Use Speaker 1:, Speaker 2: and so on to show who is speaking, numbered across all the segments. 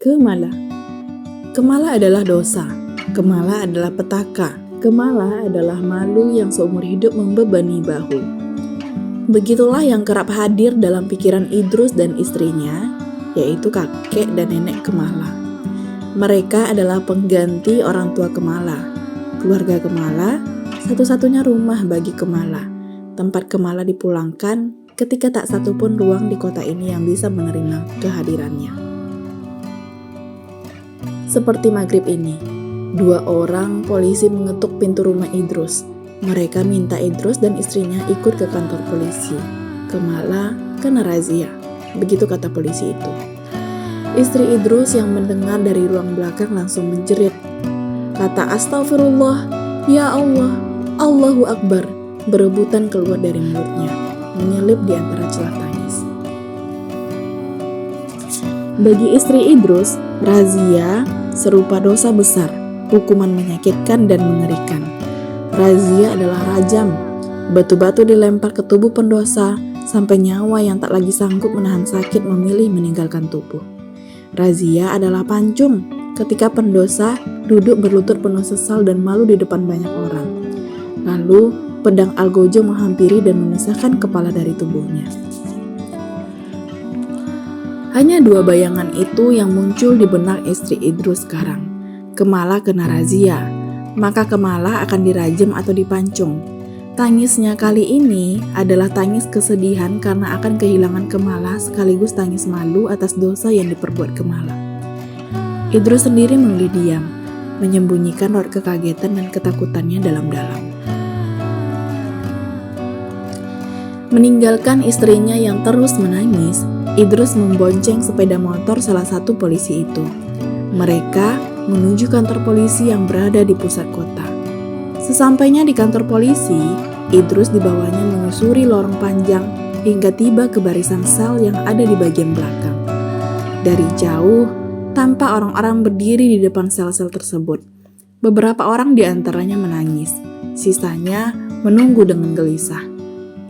Speaker 1: Kemala. Kemala adalah dosa. Kemala adalah petaka. Kemala adalah malu yang seumur hidup membebani bahu. Begitulah yang kerap hadir dalam pikiran Idrus dan istrinya, yaitu kakek dan nenek Kemala. Mereka adalah pengganti orang tua Kemala. Keluarga Kemala, satu-satunya rumah bagi Kemala. Tempat Kemala dipulangkan ketika tak satu pun ruang di kota ini yang bisa menerima kehadirannya. Seperti maghrib ini, 2 orang polisi mengetuk pintu rumah Idrus. Mereka minta Idrus dan istrinya ikut ke kantor polisi. Kemala kena razia, begitu kata polisi itu. Istri Idrus yang mendengar dari ruang belakang langsung menjerit. Kata astagfirullah, ya Allah, Allahu Akbar, berebutan keluar dari mulutnya, menyelip di antara celah tangis. Bagi istri Idrus, razia serupa dosa besar, hukuman menyakitkan dan mengerikan. Razia adalah rajam, batu-batu dilempar ke tubuh pendosa sampai nyawa yang tak lagi sanggup menahan sakit memilih meninggalkan tubuh. Razia adalah pancung, ketika pendosa duduk berlutut penuh sesal dan malu di depan banyak orang. Lalu pedang algojo menghampiri dan memisahkan kepala dari tubuhnya. Hanya 2 bayangan itu yang muncul di benak istri Idrus sekarang. Kemala kena razia, maka Kemala akan dirajam atau dipancung. Tangisnya kali ini adalah tangis kesedihan karena akan kehilangan Kemala sekaligus tangis malu atas dosa yang diperbuat Kemala. Idrus sendiri memilih diam, menyembunyikan raut kekagetan dan ketakutannya dalam-dalam. Meninggalkan istrinya yang terus menangis, Idrus membonceng sepeda motor salah satu polisi itu. Mereka menuju kantor polisi yang berada di pusat kota. Sesampainya di kantor polisi, Idrus dibawanya menyusuri lorong panjang hingga tiba ke barisan sel yang ada di bagian belakang. Dari jauh, tampak orang-orang berdiri di depan sel-sel tersebut. Beberapa orang di antaranya menangis, sisanya menunggu dengan gelisah.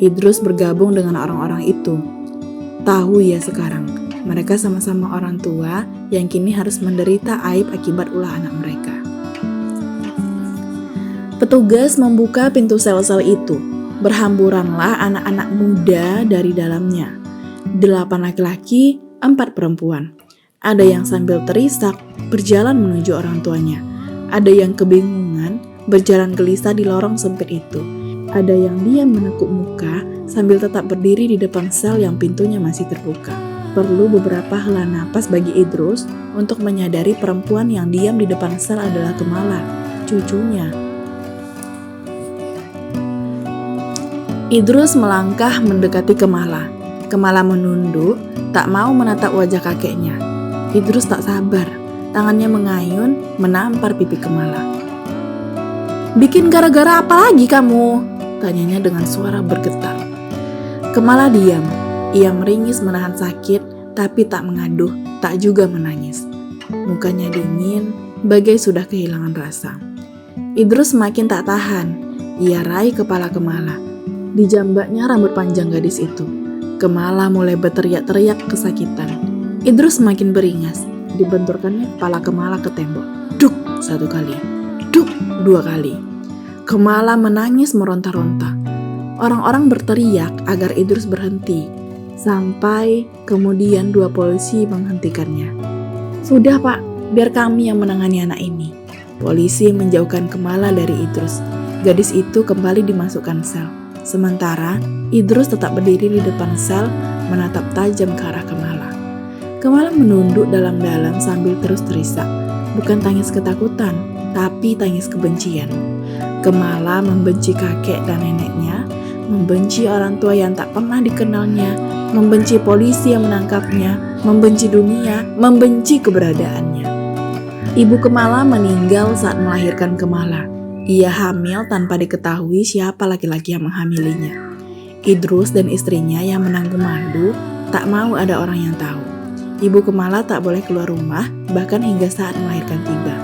Speaker 1: Idrus bergabung dengan orang-orang itu. Tahu ya sekarang, mereka sama-sama orang tua yang kini harus menderita aib akibat ulah anak mereka. Petugas membuka pintu sel-sel itu. Berhamburanlah anak-anak muda dari dalamnya. 8 laki-laki, 4 perempuan. Ada yang sambil terisak berjalan menuju orang tuanya. Ada yang kebingungan berjalan gelisah di lorong sempit itu. Ada yang diam menekuk muka sambil tetap berdiri di depan sel yang pintunya masih terbuka. Perlu beberapa hela napas bagi Idrus untuk menyadari perempuan yang diam di depan sel adalah Kemala, cucunya. Idrus melangkah mendekati Kemala. Kemala menunduk, tak mau menatap wajah kakeknya. Idrus tak sabar, tangannya mengayun menampar pipi Kemala. "Bikin gara-gara apa lagi kamu?" tanyanya dengan suara bergetar. Kemala diam. Ia meringis menahan sakit, tapi tak mengaduh, tak juga menangis. Mukanya dingin, bagai sudah kehilangan rasa. Idrus semakin tak tahan. Ia raih kepala Kemala. Dijambaknya rambut panjang gadis itu. Kemala mulai berteriak-teriak kesakitan. Idrus semakin beringas. Dibenturkannya kepala Kemala ke tembok. Duk 1 kali. Duk 2 kali. Kemala menangis meronta-ronta. Orang-orang berteriak agar Idrus berhenti. Sampai kemudian 2 polisi menghentikannya. "Sudah pak, biar kami yang menangani anak ini." Polisi menjauhkan Kemala dari Idrus. Gadis itu kembali dimasukkan sel. Sementara Idrus tetap berdiri di depan sel menatap tajam ke arah Kemala. Kemala menunduk dalam-dalam sambil terus terisak. Bukan tangis ketakutan, tapi tangis kebencian. Kemala membenci kakek dan neneknya, membenci orang tua yang tak pernah dikenalnya, membenci polisi yang menangkapnya, membenci dunia, membenci keberadaannya. Ibu Kemala meninggal saat melahirkan Kemala. Ia hamil tanpa diketahui siapa laki-laki yang menghamilinya. Idrus dan istrinya yang menanggung madu tak mau ada orang yang tahu. Ibu Kemala tak boleh keluar rumah, bahkan hingga saat melahirkan tiba.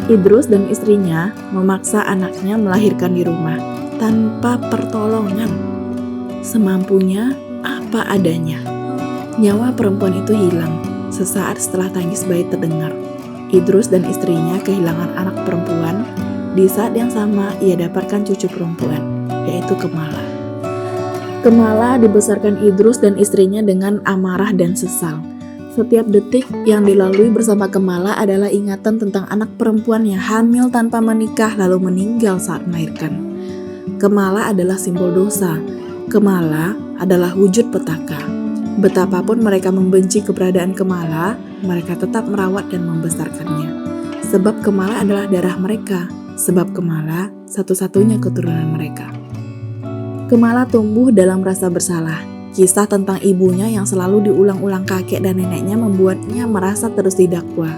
Speaker 1: Idrus dan istrinya memaksa anaknya melahirkan di rumah tanpa pertolongan. Semampunya apa adanya. Nyawa perempuan itu hilang, Sesaat setelah tangis bayi terdengar, Idrus dan istrinya kehilangan anak perempuan. Di saat yang sama ia dapatkan cucu perempuan, yaitu Kemala. Kemala dibesarkan Idrus dan istrinya dengan amarah dan sesal. Setiap detik yang dilalui bersama Kemala adalah ingatan tentang anak perempuan yang hamil tanpa menikah lalu meninggal saat melahirkan. Kemala adalah simbol dosa. Kemala adalah wujud petaka. Betapapun mereka membenci keberadaan Kemala, mereka tetap merawat dan membesarkannya. Sebab Kemala adalah darah mereka, sebab Kemala satu-satunya keturunan mereka. Kemala tumbuh dalam rasa bersalah. Kisah tentang ibunya yang selalu diulang-ulang kakek dan neneknya membuatnya merasa terus didakwa.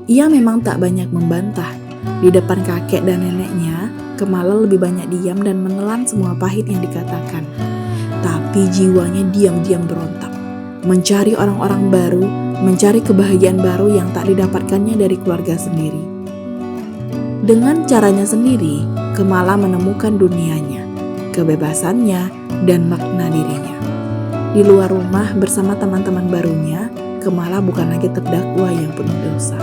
Speaker 1: Ia memang tak banyak membantah. Di depan kakek dan neneknya, Kemala lebih banyak diam dan menelan semua pahit yang dikatakan. Tapi jiwanya diam-diam berontak, mencari orang-orang baru, mencari kebahagiaan baru yang tak didapatkannya dari keluarga sendiri. Dengan caranya sendiri, Kemala menemukan dunianya, kebebasannya, dan makna dirinya. Di luar rumah bersama teman-teman barunya, Kemala bukan lagi terdakwa yang penuh dosa.